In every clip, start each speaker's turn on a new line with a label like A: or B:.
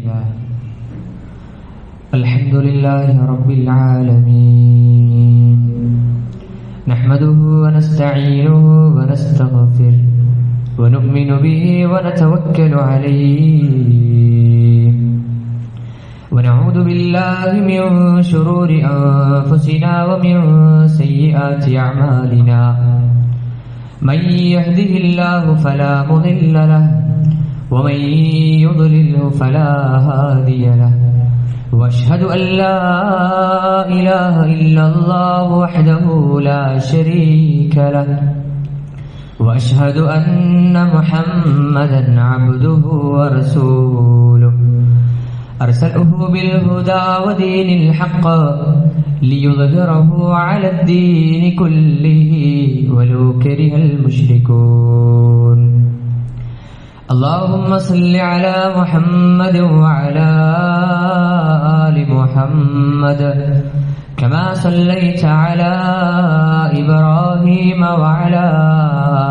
A: لله. الحمد لله رب العالمين. نحمده ونستعينه ونستغفره ونؤمن به ونتوكل عليه ونعوذ بالله من شرور أنفسنا ومن سيئات أعمالنا. من يهده الله فلا مضل له ومن يضلله فلا هادي له. وأشهد أن لا إله إلا الله وحده لا شريك له. وأشهد أن محمدا عبده ورسوله أرسله بالهدى ودين الحق ليظهره على الدين كله ولو كره المشركون. اللهم صل على محمد وعلى آل محمد كما صليت على إبراهيم وعلى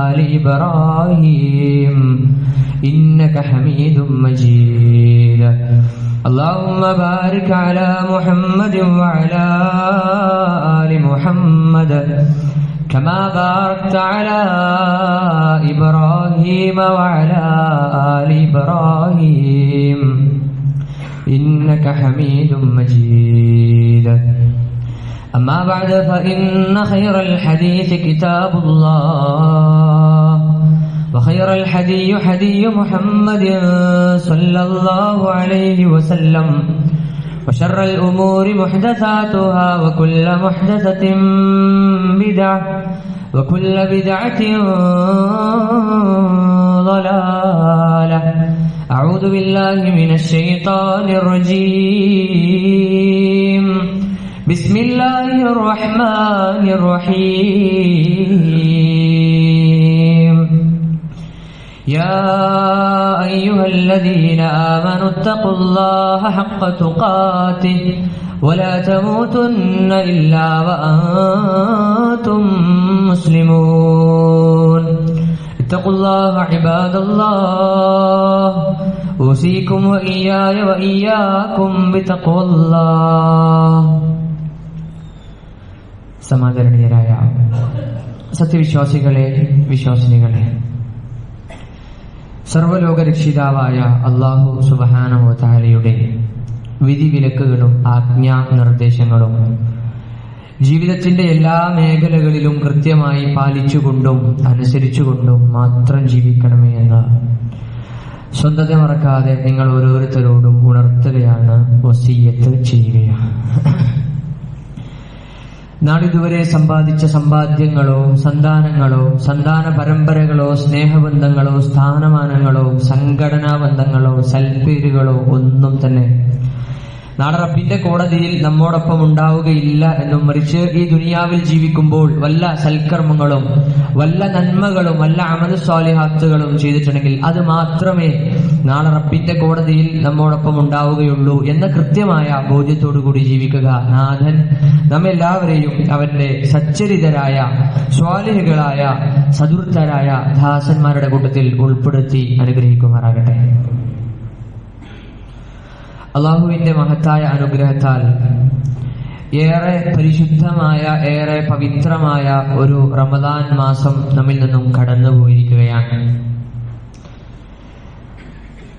A: آل إبراهيم إنك حميد مجيد. اللهم بارك على محمد وعلى آل محمد كما باركت على إبراهيم وعلى آل إبراهيم إنك حميد مجيد. أما بعد فإن خير الحديث كتاب الله وخير الحدي حدي محمد صلى الله عليه وسلم وشر الأمور محدثاتها وكل محدثة بدعة وكل بدعة ضلالة. أعوذ بالله من الشيطان الرجيم. بسم الله الرحمن الرحيم. يا أيها الذين آمنوا اتقوا الله حق تقاته ولا تموتن إلا وأنتم مسلمون. اتقوا الله عباد الله. أوصيكم وإياي وإياكم بتقوى الله. സമാദരണീയരായ സത്യവിശ്വാസികളെ, വിശ്വാസിനികളെ, സർവലോക രക്ഷിതാവായ അല്ലാഹു സുബ്ഹാനഹു വ തആലയുടെ വിധിവിലക്കുകളും ആജ്ഞാ നിർദ്ദേശങ്ങളും ജീവിതത്തിന്റെ എല്ലാ മേഖലകളിലും കൃത്യമായി പാലിച്ചുകൊണ്ടും അനുസരിച്ചുകൊണ്ടും മാത്രം ജീവിക്കണമേ എന്ന് സ്വന്തത്തെ മറക്കാതെ നിങ്ങൾ ഓരോരുത്തരോടും ഉണർത്തുകയാണ്, വസിയ്യത്ത് ചെയ്യുകയാണ്. നാളിതുവരെ സമ്പാദിച്ച സമ്പാദ്യങ്ങളോ സന്താനങ്ങളോ സന്താന പരമ്പരകളോ സ്നേഹബന്ധങ്ങളോ സ്ഥാനമാനങ്ങളോ സംഘടനാ ബന്ധങ്ങളോ സൽപ്പേരുകളോ ഒന്നും തന്നെ നാളെ റബ്ബിന്റെ കോടതിയിൽ നമ്മോടൊപ്പം ഉണ്ടാവുകയില്ല എന്നും, മറിച്ച് ഈ ദുനിയാവിൽ ജീവിക്കുമ്പോൾ വല്ല സൽക്കർമ്മങ്ങളും വല്ല നന്മകളും വല്ല അമലു സ്വാലിഹാത്തുകളും ചെയ്തിട്ടുണ്ടെങ്കിൽ അത് മാത്രമേ നാളെ റബ്ബിന്റെ കോടതിയിൽ നമ്മോടൊപ്പം ഉണ്ടാവുകയുള്ളൂ എന്ന കൃത്യമായ ബോധ്യത്തോടുകൂടി ജീവിക്കുക. നാഥൻ നമ്മെല്ലാവരെയും അവന്റെ സച്ചരിതരായ സ്വാലിഹുകളായ സദുർത്തരായ ദാസന്മാരുടെ കൂട്ടത്തിൽ ഉൾപ്പെടുത്തി അനുഗ്രഹിക്കുമാറാകട്ടെ. അള്ളാഹുവിന്റെ മഹത്തായ അനുഗ്രഹത്താൽ ഏറെ പരിശുദ്ധമായ ഏറെ പവിത്രമായ ഒരു റമദാൻ മാസം നമ്മിൽ നിന്നും കടന്നുപോയിരിക്കുകയാണ്.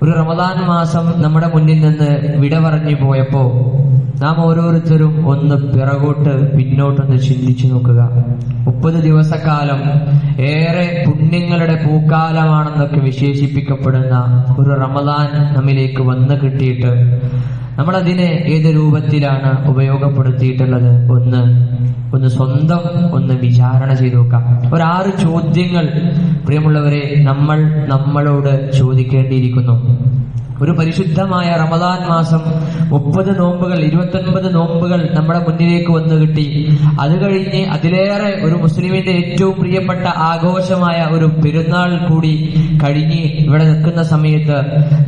A: ഒരു റമദാൻ മാസം നമ്മുടെ മുന്നിൽ നിന്ന് വിട പറഞ്ഞു പോയപ്പോ നാം ഓരോരുത്തരും ഒന്ന് പിറകോട്ട് പിന്നോട്ടൊന്ന് ചിന്തിച്ചു നോക്കുക. 30 ദിവസക്കാലം ഏറെ പുണ്യങ്ങളുടെ പൂക്കാലമാണെന്നൊക്കെ വിശേഷിപ്പിക്കപ്പെടുന്ന ഒരു റമദാൻ നമ്മിലേക്ക് വന്നു കിട്ടിയിട്ട് നമ്മളതിനെ ഏത് രൂപത്തിലാണ് ഉപയോഗപ്പെടുത്തിയിട്ടുള്ളത് ഒന്ന് സ്വന്തം ഒന്ന് വിചാരണ ചെയ്തു നോക്കാം. 6 ചോദ്യങ്ങൾ പ്രിയമുള്ളവരെ നമ്മൾ നമ്മളോട് ചോദിക്കേണ്ടിയിരിക്കുന്നു. ഒരു പരിശുദ്ധമായ റമദാൻ മാസം 30 നോമ്പുകൾ 29 നോമ്പുകൾ നമ്മുടെ മുന്നിലേക്ക് വന്നു കിട്ടി. അത് കഴിഞ്ഞ് അതിലേറെ ഒരു മുസ്ലിമിന്റെ ഏറ്റവും പ്രിയപ്പെട്ട ആഘോഷമായ ഒരു പെരുന്നാൾ കൂടി കഴിഞ്ഞ് ഇവിടെ നിൽക്കുന്ന സമയത്ത്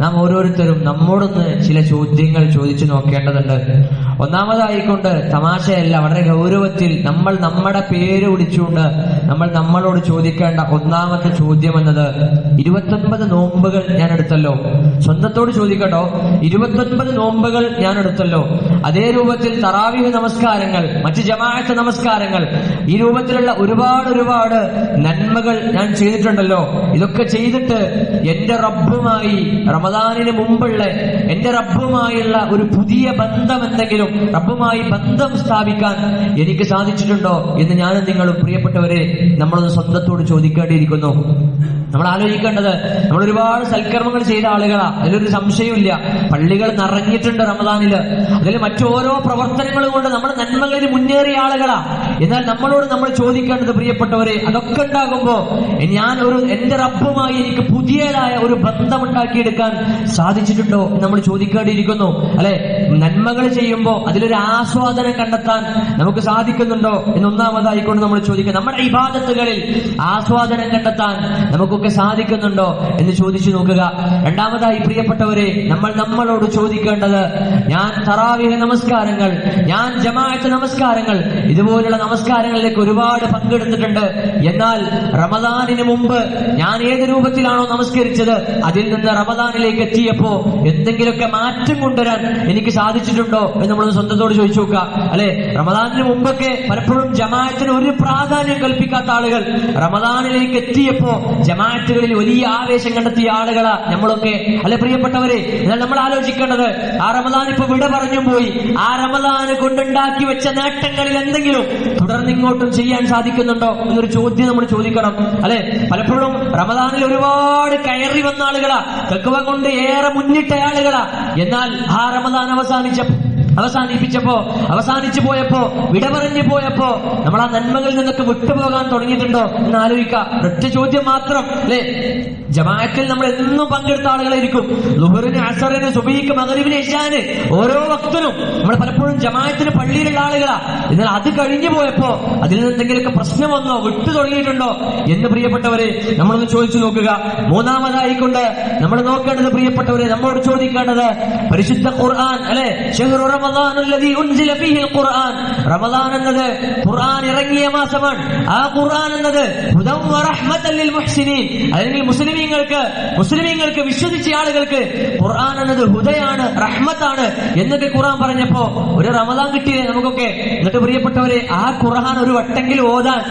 A: നാം ഓരോരുത്തരും നമ്മോടൊന്ന് ചില ചോദ്യങ്ങൾ ചോദിച്ചു നോക്കേണ്ടതുണ്ട്. ഒന്നാമതായിക്കൊണ്ട് തമാശയല്ല, വളരെ ഗൗരവത്തിൽ നമ്മൾ നമ്മുടെ പേര് വിളിച്ചുകൊണ്ട് നമ്മൾ നമ്മളോട് ചോദിക്കേണ്ട ഒന്നാമത്തെ ചോദ്യം എന്നത് 29 നോമ്പുകൾ ഞാൻ എടുത്തല്ലോ, സ്വന്തത്തോട് സ്വന്തത്തോട് ചോദിക്കട്ടോ, 29 നോമ്പുകൾ ഞാൻ എടുത്തല്ലോ, അതേ രൂപത്തിൽ തറാവീഹ് നമസ്കാരങ്ങൾ, മറ്റ് ജമാഅത്ത് നമസ്കാരങ്ങൾ, ഈ രൂപത്തിലുള്ള ഒരുപാട് നന്മകൾ ഞാൻ ചെയ്തിട്ടുണ്ടല്ലോ. ഇതൊക്കെ ചെയ്തിട്ട് എന്റെ റബ്ബുമായി റമദാനിന് മുമ്പുള്ള എന്റെ റബ്ബുമായുള്ള ഒരു പുതിയ ബന്ധം, എന്തെങ്കിലും റബ്ബുമായി ബന്ധം സ്ഥാപിക്കാൻ എനിക്ക് സാധിച്ചിട്ടുണ്ടോ എന്ന് ഞാനും നിങ്ങളും പ്രിയപ്പെട്ടവരെ നമ്മളൊന്ന് സ്വന്തത്തോട് ചോദിക്കേണ്ടിയിരിക്കുന്നു. നമ്മൾ ആലോചിക്കേണ്ടത്, നമ്മൾ ഒരുപാട് സൽക്കർമ്മങ്ങൾ ചെയ്ത ആളുകളാ, അതിലൊരു സംശയമില്ല. പള്ളികൾ നിറഞ്ഞിട്ടുണ്ട് റമദാനില്, അതിൽ മറ്റോരോ പ്രവർത്തനങ്ങളും കൊണ്ട് നമ്മൾ നന്മകളിൽ മുന്നേറിയ ആളുകളാ. എന്നാൽ നമ്മളോട് നമ്മൾ ചോദിക്കേണ്ടത് പ്രിയപ്പെട്ടവരെ, അതൊക്കെ ഉണ്ടാകുമ്പോ ഞാൻ എന്റെ റബ്ബുമായി എനിക്ക് പുതിയതായ ഒരു ബന്ധമുണ്ടാക്കിയെടുക്കാൻ സാധിച്ചിട്ടുണ്ടോ എന്ന് നമ്മൾ ചോദിക്കേണ്ടിയിരിക്കുന്നു. അല്ലെ, നന്മകൾ ചെയ്യുമ്പോ അതിലൊരു ആസ്വാദനം കണ്ടെത്താൻ നമുക്ക് സാധിക്കുന്നുണ്ടോ എന്നൊന്നാമതായിക്കൊണ്ട് നമ്മൾ ചോദിക്കുക. നമ്മുടെ ഇബാദത്തുകളിൽ ആസ്വാദനം കണ്ടെത്താൻ നമുക്കൊക്കെ സാധിക്കുന്നുണ്ടോ എന്ന് ചോദിച്ചു നോക്കുക. രണ്ടാമതായി പ്രിയപ്പെട്ടവരെ, നമ്മളോട് ചോദിക്കേണ്ടത്, ഞാൻ തറാവീഹ് നമസ്കാരങ്ങൾ, ഞാൻ ജമാഅത്ത് നമസ്കാരങ്ങൾ, ഇതുപോലുള്ള നമസ്കാരങ്ങളിലേക്ക് ഒരുപാട് പങ്കെടുത്തിട്ടുണ്ട്. എന്നാൽ റമദാനിന് മുമ്പ് ഞാൻ ഏത് രൂപത്തിലാണോ നമസ്കരിച്ചത്, അതിൽ നിന്ന് റമദാനിലേക്ക് എത്തിയപ്പോ എന്തെങ്കിലുമൊക്കെ മാറ്റം കൊണ്ടുവരാൻ എനിക്ക് സാധിച്ചിട്ടുണ്ടോ എന്ന് നമ്മൾ സ്വന്തത്തോട് ചോദിച്ചു നോക്കുക. അല്ലെ, റമദാനിന് മുമ്പൊക്കെ പലപ്പോഴും ജമാഅത്തിന് ഒരു പ്രാധാന്യം കൽപ്പിക്കാത്ത ആളുകൾ റമദാനിലേക്ക് എത്തിയപ്പോ ജമാഅത്തുകളിൽ വലിയ ആവേശം കണ്ടെത്തിയ ആളുകളാ നമ്മളൊക്കെ. അല്ലെ പ്രിയപ്പെട്ടവരെ, എന്നാൽ നമ്മൾ ആലോചിക്കേണ്ടത്, ആ റമദാൻ ഇപ്പൊ വിട പറഞ്ഞു പോയി, ആ റമദാന് കൊണ്ടുണ്ടാക്കി വെച്ച നേട്ടങ്ങളിൽ എന്തെങ്കിലും തുടർന്ന് ഇങ്ങോട്ടും ചെയ്യാൻ സാധിക്കുന്നുണ്ടോ എന്നൊരു ചോദ്യം നമ്മൾ ചോദിക്കണം. അല്ലെ, പലപ്പോഴും റമദാനിൽ ഒരുപാട് കയറി വന്ന ആളുകളാ, തഖ്വ കൊണ്ട് ഏറെ മുന്നിട്ട ആളുകളാ. എന്നാൽ ആ റമദാൻ അവസാനിച്ചു പോയപ്പോ, വിട പറഞ്ഞു പോയപ്പോ നമ്മൾ ആ നന്മകളിൽ നിന്നൊക്കെ വിട്ടുപോകാൻ തുടങ്ങിയിട്ടുണ്ടോ എന്ന് ആലോചിക്കുക. ഒറ്റ ചോദ്യം മാത്രം. അല്ലെ, ജമാഅത്തിൽ നമ്മൾ എന്നും പങ്കെടുത്ത ആളുകളായിരിക്കും. ളുഹറിന്, അസറിന്, സുബഹിക്ക്, മഗ്രിബിന്, ഇശാന്, ഓരോ വക്തിനും നമ്മൾ പലപ്പോഴും ജമാഅത്തിന് പള്ളിയിലുള്ള ആളുകളാ. എന്നാൽ അത് കഴിഞ്ഞു പോയപ്പോ അതിൽ നിന്ന് എന്തെങ്കിലുമൊക്കെ പ്രശ്നം വന്നോ, വിട്ടു തുടങ്ങിയിട്ടുണ്ടോ എന്ന് പ്രിയപ്പെട്ടവരെ നമ്മളൊന്ന് ചോദിച്ചു നോക്കുക. മൂന്നാമതായിക്കൊണ്ട് നമ്മൾ നോക്കേണ്ടത് പ്രിയപ്പെട്ടവരെ, നമ്മളോട് ചോദിക്കേണ്ടത്, പരിശുദ്ധ ഖുർആൻ, അല്ലെ, റമദാൻ എന്നത് ഖുർആൻ ഇറങ്ങിയ മാസമാണ്. ആ ഖുർആൻ എന്നത് ഹുദൻ വറഹ്മതൻ ലിൽ മുഹ്സിനീൻ, അല്ലെങ്കിൽ മുസ്ലിമീങ്ങൾക്ക് വിശ്വസിച്ച ആളുകൾക്ക് ഖുർആൻ എന്നത് ഹുദയാണ്, റഹ്മത്താണ് എന്നൊക്കെ ഖുർആൻ പറഞ്ഞപ്പോ ഒരു റമദാൻ കിട്ടിയില്ലേ നമുക്കൊക്കെ. എന്നിട്ട് പ്രിയപ്പെട്ടവരെ, ആ ഖുർആൻ ഒരു വട്ടെങ്കിലും ഓതാൻ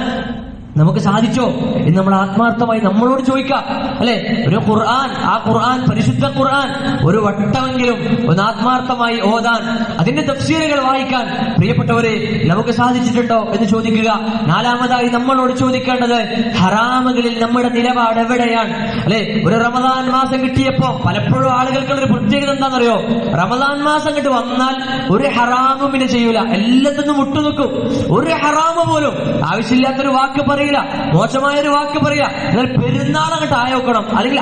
A: നമുക്ക് സാധിച്ചോ എന്ന് നമ്മൾ ആത്മാർത്ഥമായി നമ്മളോട് ചോദിക്കാം. അല്ലെ, ഒരു ഖുർആൻ, ആ ഖുർആൻ, പരിശുദ്ധ ഖുർആൻ ഒരു വട്ടമെങ്കിലും ഒന്ന് ആത്മാർത്ഥമായി ഓതാൻ, അതിന്റെ തഫ്സീറുകൾ വായിക്കാൻ പ്രിയപ്പെട്ടവരെ നമുക്ക് സാധിച്ചിട്ടുണ്ടോ എന്ന് ചോദിക്കുക. നാലാമതായി നമ്മളോട് ചോദിക്കേണ്ടത്, ഹറാമുകളിൽ നമ്മുടെ നിലപാട് എവിടെയാണ്? അല്ലെ, ഒരു റമദാൻ മാസം കിട്ടിയപ്പോ പലപ്പോഴും ആളുകൾക്കുള്ളൊരു പ്രത്യേകത എന്താണെന്നറിയോ? റമദാൻ മാസം കിട്ടി വന്നാൽ ഒരു ഹറാമും പിന്നെ ചെയ്യൂല, എല്ലാത്തിനും മുട്ടുനിൽക്കും. ഒരു ഹറാമ് പോലും, ആവശ്യമില്ലാത്തൊരു വാക്ക് പറയില്ല, മോശമായൊരു വാക്ക് പറയാ. എന്നാൽ പെരുന്നാൾ അങ്ങോട്ട് ആയോക്കണം, അല്ലെങ്കിൽ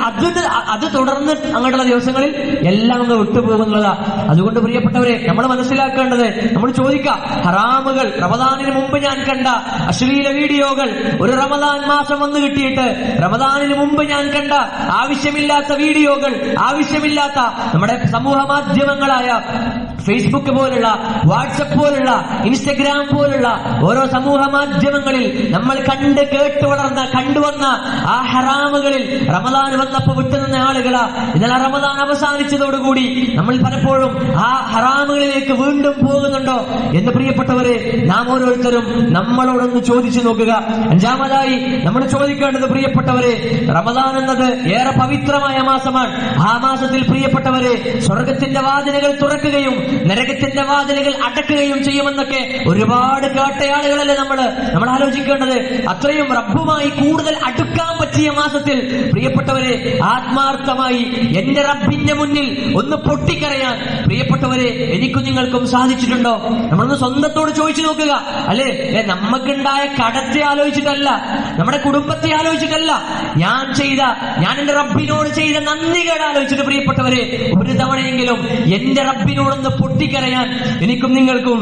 A: അത് തുടർന്ന് അങ്ങോട്ടുള്ള ദിവസങ്ങളിൽ എല്ലാം അങ്ങ് വിട്ടുപോകുന്നതാ. അതുകൊണ്ട് പ്രിയപ്പെട്ടവരെ, നമ്മൾ മനസ്സിലാക്കേണ്ടത്, നമ്മൾ ചോദിക്കാം, ഹറാമുകൾ, റമദാനിന് മുമ്പ് ഞാൻ കണ്ട അശ്ലീല വീഡിയോകൾ, ഒരു റമദാൻ മാസം വന്നു കിട്ടിയിട്ട് റമദാനിന് മുമ്പ് ഞാൻ കണ്ട ആവശ്യമില്ലാത്ത വീഡിയോകൾ, ആവശ്യമില്ലാത്ത നമ്മുടെ സമൂഹ മാധ്യമങ്ങളായ ഫേസ്ബുക്ക് പോലുള്ള, വാട്സപ്പ് പോലുള്ള, ഇൻസ്റ്റഗ്രാം പോലുള്ള ഓരോ സമൂഹ മാധ്യമങ്ങളിൽ നമ്മൾ കണ്ടുവന്ന ആ ഹറാമുകളിൽ റമദാൻ വന്നപ്പോ വിട്ടുനിന്ന ആളുകളാ. എന്നാൽ ആ റമദാൻ അവസാനിച്ചതോടുകൂടി നമ്മൾ പലപ്പോഴും ആ ഹറാമുകളിലേക്ക് വീണ്ടും പോകുന്നുണ്ടോ എന്ന് പ്രിയപ്പെട്ടവരെ നാം ഓരോരുത്തരും നമ്മളോടൊന്ന് ചോദിച്ചു നോക്കുക. അഞ്ചാമതായി നമ്മൾ ചോദിക്കേണ്ടത് പ്രിയപ്പെട്ടവരെ, റമദാൻ എന്നത് ഏറെ പവിത്രമായ മാസമാണ്. ആ മാസത്തിൽ പ്രിയപ്പെട്ടവരെ സ്വർഗത്തിന്റെ വാതിലുകൾ തുറക്കുകയും നരകത്തിന്റെ വാതിലുകൾ അടക്കുകയും ചെയ്യുമെന്നൊക്കെ ഒരുപാട് കേട്ടയാളുകളല്ലേ നമ്മൾ ആലോചിക്കേണ്ടത്. അത്രയും റബ്ബുമായി കൂടുതൽ അടുക്കാൻ പറ്റിയ മാസത്തിൽ പ്രിയപ്പെട്ടവരെ ആത്മാർത്ഥമായി എന്റെ റബ്ബിന്റെ മുന്നിൽ ഒന്ന് പൊട്ടിക്കരയാൻ പ്രിയപ്പെട്ടവരെ എനിക്കും നിങ്ങൾക്കും സാധിച്ചിട്ടുണ്ടോ? നമ്മളൊന്ന് സ്വന്തത്തോട് ചോദിച്ചു നോക്കുക. അല്ലെ, നമുക്കുണ്ടായ കടത്തെ ആലോചിച്ചിട്ടല്ല, നമ്മുടെ കുടുംബത്തെ ആലോചിച്ചിട്ടല്ല, ഞാൻ എന്റെ റബ്ബിനോട് ചെയ്ത നന്ദികേട് ആലോചിച്ചിട്ട് പ്രിയപ്പെട്ടവരെ ഒരു തവണയെങ്കിലും എന്റെ റബ്ബിനോടൊന്ന് പൊട്ടിക്കരയാൻ എനിക്കും നിങ്ങൾക്കും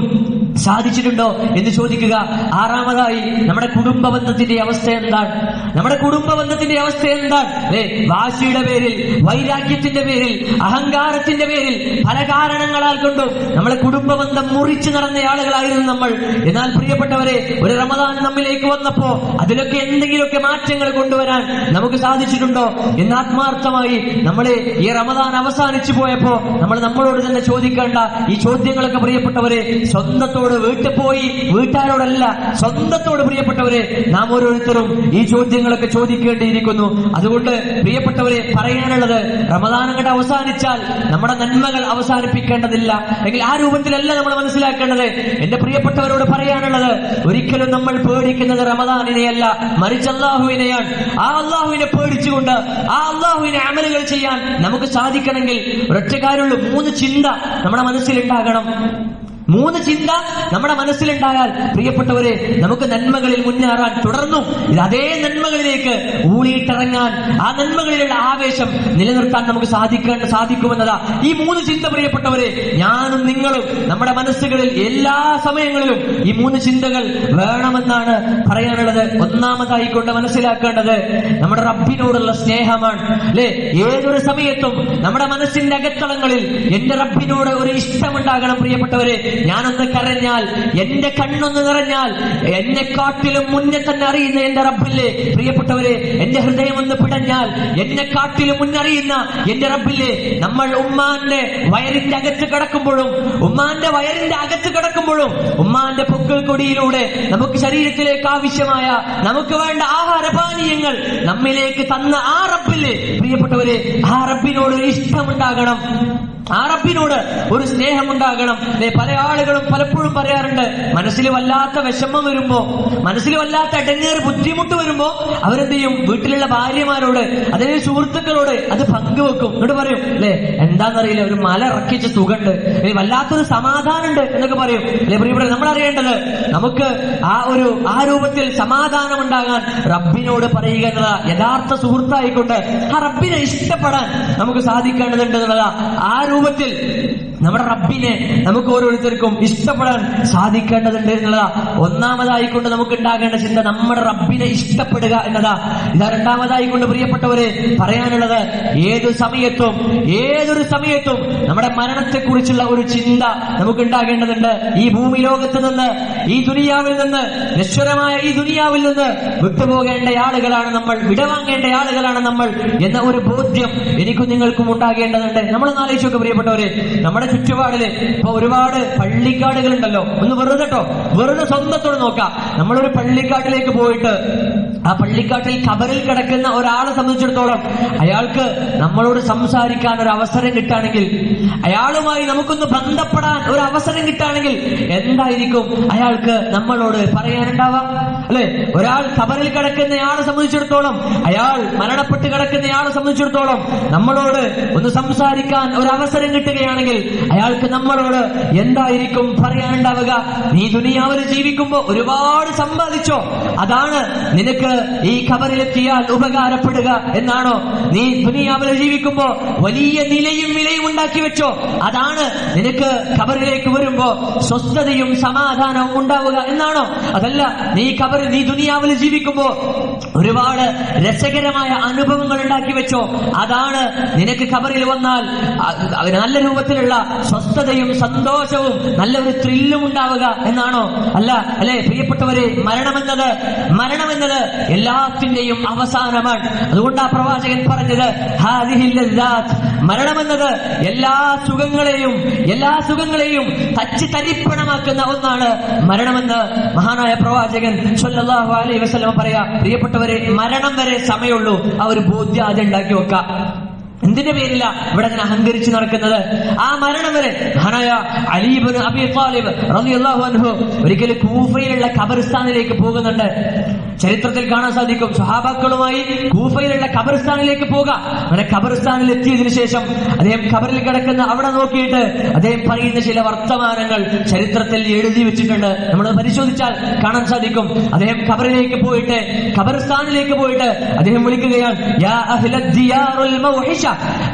A: സാധിച്ചിട്ടുണ്ടോ എന്ന് ചോദിക്കുക. ആറാമതായി നമ്മുടെ കുടുംബ ബന്ധത്തിന്റെ അവസ്ഥ എന്താണ്? നമ്മുടെ കുടുംബ ബന്ധത്തിന്റെ അവസ്ഥ എന്താണ്? വാശിയുടെ പേരിൽ, വൈരാഗ്യത്തിന്റെ പേരിൽ, അഹങ്കാരത്തിന്റെ പേരിൽ, പല കാരണങ്ങളാൽ കൊണ്ടും നമ്മളെ കുടുംബ ബന്ധം മുറിച്ചു നടന്ന ആളുകളായിരുന്നു നമ്മൾ. എന്നാൽ പ്രിയപ്പെട്ടവരെ, ഒരു റമദാൻ നമ്മിലേക്ക് വന്നപ്പോ അതിലൊക്കെ എന്തെങ്കിലുമൊക്കെ മാറ്റങ്ങൾ കൊണ്ടുവരാൻ നമുക്ക് സാധിച്ചിട്ടുണ്ടോ എന്ന് ആത്മാർത്ഥമായി നമ്മളെ ഈ റമദാൻ അവസാനിച്ചു പോയപ്പോ നമ്മൾ നമ്മളോട് തന്നെ ചോദിക്കേണ്ട ഈ ചോദ്യങ്ങളൊക്കെ പ്രിയപ്പെട്ടവരെ, സ്വന്തത്തോട് വീട്ടിൽ പോയി വീട്ടുകാരോടല്ല, സ്വന്തത്തോട് പ്രിയപ്പെട്ടവരെ നാം ഓരോരുത്തരും ഈ ചോദ്യങ്ങളൊക്കെ ചോദിക്കേണ്ടിയിരിക്കുന്നു. അതുകൊണ്ട് പ്രിയപ്പെട്ടവരെ, പറയാനുള്ളത്, റമദാൻ അങ്ങോട്ട് അവസാനിച്ചാൽ നമ്മുടെ നന്മകൾ അവസാനിപ്പിക്കേണ്ടതില്ല, എങ്കിൽ ആ രൂപത്തിലല്ല നമ്മൾ മനസ്സിലാക്കേണ്ടത്. എന്റെ പ്രിയപ്പെട്ടവരോട് പറയാനുള്ളത്, ഒരിക്കലും നമ്മൾ പേടിക്കുന്നത് റമദാനിനെയല്ല, മറിച്ച് അള്ളാഹുവിനെയാണ്. ആ അള്ളാഹുവിനെ പേടിച്ചുകൊണ്ട് ആ അള്ളാഹുവിനെ അമലുകൾ ചെയ്യാൻ നമുക്ക് സാധിക്കണമെങ്കിൽ ഒരൊറ്റ കാര്യമുള്ളൂ, 3 ചിന്ത നമ്മുടെ മനസ്സിലുണ്ടാകണം. 3 ചിന്ത നമ്മുടെ മനസ്സിലുണ്ടായാൽ പ്രിയപ്പെട്ടവരെ, നമുക്ക് നന്മകളിൽ മുന്നേറാൻ, തുടർന്നും അതേ നന്മകളിലേക്ക് ഊളിയിട്ടിറങ്ങാൻ, ആ നന്മകളിലുള്ള ആവേശം നിലനിർത്താൻ നമുക്ക് സാധിക്കുമെന്നതാ ഈ 3 ചിന്ത. പ്രിയപ്പെട്ടവരെ, ഞാനും നിങ്ങളും നമ്മുടെ മനസ്സുകളിൽ എല്ലാ സമയങ്ങളിലും ഈ 3 ചിന്തകൾ വേണമെന്നാണ് പറയാനുള്ളത്. ഒന്നാമതായി കൊണ്ട് മനസ്സിലാക്കേണ്ടത് നമ്മുടെ റബ്ബിനോടുള്ള സ്നേഹമാണ്. അല്ലെ, ഏതൊരു സമയത്തും നമ്മുടെ മനസ്സിന്റെ അകത്തളങ്ങളിൽ എന്റെ റബ്ബിനോട് ഒരു ഇഷ്ടമുണ്ടാകണം. പ്രിയപ്പെട്ടവരെ, ഞാനൊന്ന് കരഞ്ഞാൽ, എന്റെ കണ്ണൊന്ന് നിറഞ്ഞാൽ, എന്നെക്കാട്ടിലും മുന്നേ തന്നെ അറിയുന്ന എന്റെ റബ്ബില്ലേ പ്രിയപ്പെട്ടവരെ, എന്റെ ഹൃദയം ഒന്ന് പിടഞ്ഞാൽ എന്നെക്കാട്ടിലും മുന്നറിയുന്ന എന്റെ റബ്ബില്ലേ. നമ്മൾ ഉമ്മാന്റെ വയറിന്റെ അകത്ത് കിടക്കുമ്പോഴും, ഉമ്മാന്റെ വയറിന്റെ അകത്ത് കിടക്കുമ്പോഴും, ഉമ്മാന്റെ പൊക്കിൾ കൊടിയിലൂടെ നമുക്ക് ശരീരത്തിലേക്ക് ആവശ്യമായ, നമുക്ക് വേണ്ട ആഹാരപാനീയങ്ങൾ നമ്മിലേക്ക് തന്ന ആ റബ്ബില്ലേ പ്രിയപ്പെട്ടവരെ, ആ റബ്ബിനോട് ഒരു ഇഷ്ടമുണ്ടാകണം, ആ റബ്ബിനോട് ഒരു സ്നേഹമുണ്ടാകണം. പല ആളുകളും പലപ്പോഴും പറയാറുണ്ട്, മനസ്സിൽ വല്ലാത്ത വിഷമം വരുമ്പോ, മനസ്സിൽ വല്ലാത്ത ഇടങ്ങേറ് ബുദ്ധിമുട്ട് വരുമ്പോ അവരെന്ത് ചെയ്യും, വീട്ടിലുള്ള ഭാര്യമാരോട്, അതിലെ സുഹൃത്തുക്കളോട് അത് പങ്കുവെക്കും. എന്നിട്ട് പറയും, അല്ലെ, എന്താണെന്നറിയില്ല, ഒരു മല ഇറക്കിച്ച സുഖമുണ്ട്, വല്ലാത്തൊരു സമാധാനമുണ്ട് എന്നൊക്കെ പറയും. അല്ലെ പ്രിയപ്പെട്ട, നമ്മൾ അറിയേണ്ടത്, നമുക്ക് ആ രൂപത്തിൽ സമാധാനം ഉണ്ടാകാൻ റബ്ബിനോട് പറയുക എന്നതാ യഥാർത്ഥ സുഹൃത്തായിക്കൊണ്ട് ആ റബ്ബിനെ ഇഷ്ടപ്പെടാൻ നമുക്ക് സാധിക്കേണ്ടതുണ്ട് എന്നതാ. ആ രൂപത്തിൽ നമ്മുടെ റബ്ബിനെ നമുക്ക് ഓരോരുത്തർക്കും ഇഷ്ടപ്പെടാൻ സാധിക്കേണ്ടതുണ്ട് എന്നതാ ഒന്നാമതായിക്കൊണ്ട് നമുക്ക് ഉണ്ടാകേണ്ട ചിന്ത, നമ്മുടെ റബ്ബിനെ ഇഷ്ടപ്പെടുക എന്നതാ. ഇതാ രണ്ടാമതായിക്കൊണ്ട് പ്രിയപ്പെട്ടവരെ പറയാനുള്ളത്, ഏതൊരു സമയത്തും നമ്മുടെ മരണത്തെക്കുറിച്ചുള്ള ഒരു ചിന്ത നമുക്ക് ഉണ്ടാകേണ്ടതുണ്ട്. ഈ ഭൂമി ലോകത്ത് നിന്ന്, ഈ ദുനിയാവിൽ നിന്ന്, നശ്വരമായ ഈ ദുനിയാവിൽ നിന്ന് വിട്ടുപോകേണ്ട ആളുകളാണ് നമ്മൾ, വിടവാങ്ങേണ്ട ആളുകളാണ് നമ്മൾ എന്ന ഒരു ബോധ്യം എനിക്കും നിങ്ങൾക്കും ഉണ്ടാകേണ്ടതുണ്ട്. നമ്മളൊന്ന് ആലോചിച്ച് നോക്ക് പ്രിയപ്പെട്ടവരെ, നമ്മുടെ ചുറ്റുപാടില് ഇപ്പൊ ഒരുപാട് പള്ളിക്കാടുകൾ ഉണ്ടല്ലോ. ഒന്ന് വെറുതെ സ്വന്തത്തോട് നോക്കാം. നമ്മളൊരു പള്ളിക്കാട്ടിലേക്ക് പോയിട്ട് ആ പള്ളിക്കാട്ടിൽ ഖബറിൽ കിടക്കുന്ന ഒരാളെ സംബന്ധിച്ചിടത്തോളം അയാൾക്ക് നമ്മളോട് സംസാരിക്കാൻ ഒരു അവസരം കിട്ടുകയാണെങ്കിൽ, അയാളുമായി നമുക്കൊന്ന് ബന്ധപ്പെടാൻ ഒരു അവസരം കിട്ടുകയാണെങ്കിൽ എന്തായിരിക്കും അയാൾക്ക് നമ്മളോട് പറയാനുണ്ടാവുക? അല്ലെ, ഒരാൾ ഖബറിൽ കിടക്കുന്നയാളെ സംബന്ധിച്ചിടത്തോളം, അയാൾ മരണപ്പെട്ട് കിടക്കുന്നയാളെ സംബന്ധിച്ചിടത്തോളം നമ്മളോട് ഒന്ന് സംസാരിക്കാൻ ഒരു അവസരം കിട്ടുകയാണെങ്കിൽ അയാൾക്ക് നമ്മളോട് എന്തായിരിക്കും പറയാനുണ്ടാവുക? നീ ദുനിയാവിൽ ജീവിക്കുമ്പോ ഒരുപാട് സമ്പാദിച്ചോ, അതാണ് നിനക്ക് ഈ ഖബറിലെത്തിയാൽ ഉപകാരപ്പെടുക എന്നാണോ? നീ ദുനിയാവിൽ ജീവിക്കുമ്പോ വലിയ നിലയും വിലയും ഉണ്ടാക്കി വെച്ചോ, അതാണ് നിനക്ക് ഖബറിലേക്ക് വരുമ്പോ സ്വസ്ഥതയും സമാധാനവും ഉണ്ടാവുക എന്നാണോ? അതല്ല, നീ ദുനിയാവിൽ ജീവിക്കുമ്പോ ഒരുപാട് രസകരമായ അനുഭവങ്ങൾ ഉണ്ടാക്കി വെച്ചോ, അതാണ് നിനക്ക് ഖബറിൽ വന്നാൽ നല്ല രൂപത്തിലുള്ള സ്വസ്ഥതയും സന്തോഷവും നല്ലൊരു ത്രില്ലും ഉണ്ടാവുക എന്നാണോ? അല്ലെ പ്രിയപ്പെട്ടവരെ, മരണമെന്നത് എല്ലാത്തിന്റെയും അവസാനമാണ്. അതുകൊണ്ട് ആ പ്രവാചകൻ പറഞ്ഞത്, മരണമെന്നത് എല്ലാ സുഖങ്ങളെയും തച്ച് തരിപ്പണമാക്കുന്ന ഒന്നാണ് മരണമെന്ന് മഹാനായ പ്രവാചകൻ സ്വല്ലല്ലാഹു അലൈഹി വസല്ലം പറയാ. പ്രിയപ്പെട്ടവരെ, മരണം വരെ സമയമുള്ളൂ. ആ ഒരു ബോധ്യം ആദ്യം ഉണ്ടാക്കി വെക്കാം. എന്തിന്റെ പേരില്ല ഇവിടെ അങ്ങനെ അഹങ്കരിച്ച് നടക്കുന്നത്? ആ മരണം വരെ മഹാനായ അലി ഇബ്നു അബീ ത്വാലിബ് റളിയല്ലാഹു അൻഹു ഒരിക്കൽ കൂഫയിലുള്ള ഖബർസ്ഥാനിലേക്ക് പോകുന്നുണ്ട്. ചരിത്രത്തിൽ കാണാൻ സാധിക്കും, സ്വഹാബാക്കളുമായി കൂഫയിലുള്ള ഖബർസ്ഥാനിലേക്ക് പോകാം. അങ്ങനെ ഖബർസ്ഥാനിൽ എത്തിയതിനു ശേഷം അദ്ദേഹം ഖബറിൽ കിടക്കുന്ന അവിടെ നോക്കിയിട്ട് അദ്ദേഹം പറയുന്ന ചില വർത്തമാനങ്ങൾ ചരിത്രത്തിൽ എഴുതി വെച്ചിട്ടുണ്ട്. നമ്മൾ പരിശോധിച്ചാൽ കാണാൻ സാധിക്കും. അദ്ദേഹം ഖബറിസ്ഥാനിലേക്ക് പോയിട്ട് അദ്ദേഹം വിളിക്കുകയാണ്, യാ അഹ്ലദ് ദിയാറുൽ മൗഹിഷ,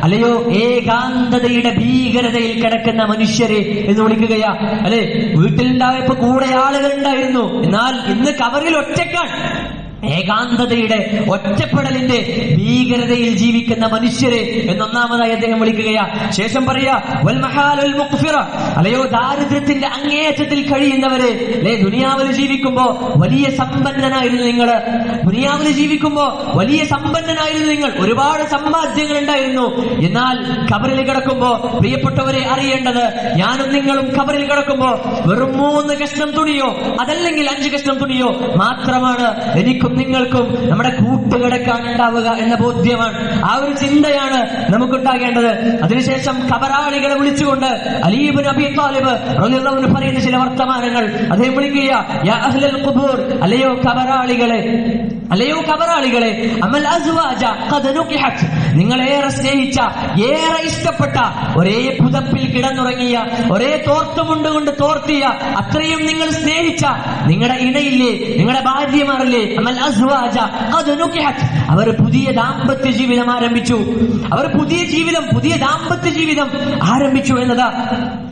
A: അല്ലയോ ഏകാന്തതയുടെ ഭീകരതയിൽ കിടക്കുന്ന മനുഷ്യരെ എന്ന് വിളിക്കുകയാ. അല്ലെ, വീട്ടിലുണ്ടായപ്പോ കൂടെ ആളുകൾ ഉണ്ടായിരുന്നു, എന്നാൽ ഇന്ന് കബറിൽ ഒറ്റക്കാണ്. ഏകാന്തതയുടെ ഒറ്റപ്പെടലിന്റെ ഭീകരതയിൽ ജീവിക്കുന്ന മനുഷ്യരെ എന്നൊന്നാമതായി അദ്ദേഹം വിളിക്കുകയാ. ശേഷം പറയാ വൽ മഹാലുൽ മുഖ്ഫിറ, അല്ലയോ ദാരിദ്ര്യത്തിന്റെ അങ്ങേയറ്റത്തിൽ കഴിയുന്നവരെ. അല്ലെ, ദുനിയാവിൽ ജീവിക്കുമ്പോ വലിയ സമ്പന്നനായിരുന്നു നിങ്ങൾ, ദുനിയാവിൽ ജീവിക്കുമ്പോ വലിയ സമ്പന്നനായിരുന്നു നിങ്ങൾ, ഒരുപാട് സമ്പാദ്യങ്ങൾ ഉണ്ടായിരുന്നു. എന്നാൽ ഖബറിൽ കിടക്കുമ്പോ പ്രിയപ്പെട്ടവരെ അറിയേണ്ടത്, ഞാനും നിങ്ങളും ഖബറിൽ കിടക്കുമ്പോ വെറും 3 കഷ്ണം തുണിയോ അതല്ലെങ്കിൽ 5 കഷ്ണം തുണിയോ മാത്രമാണ് എനിക്കും നിങ്ങൾക്കും നമ്മുടെ കൂട്ടുകിടക്കാൻ ഉണ്ടാവുക എന്ന ബോധ്യമാണ്, ആ ഒരു ചിന്തയാണ് നമുക്കുണ്ടാകേണ്ടത്. അതിനുശേഷം ഖബറാളികളെ വിളിച്ചുകൊണ്ട് അലി ഇബ്നു അബീ ത്വാലിബ് റളിയല്ലാഹു അൻഹു പറയുന്ന ചില വർത്തമാനങ്ങൾ അദ്ദേഹം വിളിക്കുക. യാ അഹ്ലൽ ഖുബൂർ, അല്ലയോ ഖബറാളികളെ, അല്ലയോ ഖബറാളികളെ, അമൽ അസ്വാജ ഖദ് നുകിഹത്, നിങ്ങളേറെ സ്നേഹിച്ച, ഏറെ ഇഷ്ടപ്പെട്ട, ഒരേ പുതപ്പിൽ കിടന്നുറങ്ങിയ, ഒരേ തോർത്തുമുണ്ടുകൊണ്ട് തോർത്തിയ, അത്രയും നിങ്ങൾ സ്നേഹിച്ച നിങ്ങളുടെ ഇണയില്ലേ, നിങ്ങളുടെ ഭാര്യമാരില്ലേ, അമൽ അസ്വാജ ഖദ് നുകിഹത്, അവർ പുതിയ ദാമ്പത്യ ജീവിതം ആരംഭിച്ചു, അവർ പുതിയ ജീവിതം, പുതിയ ദാമ്പത്യ ജീവിതം ആരംഭിച്ചു എന്നതാ.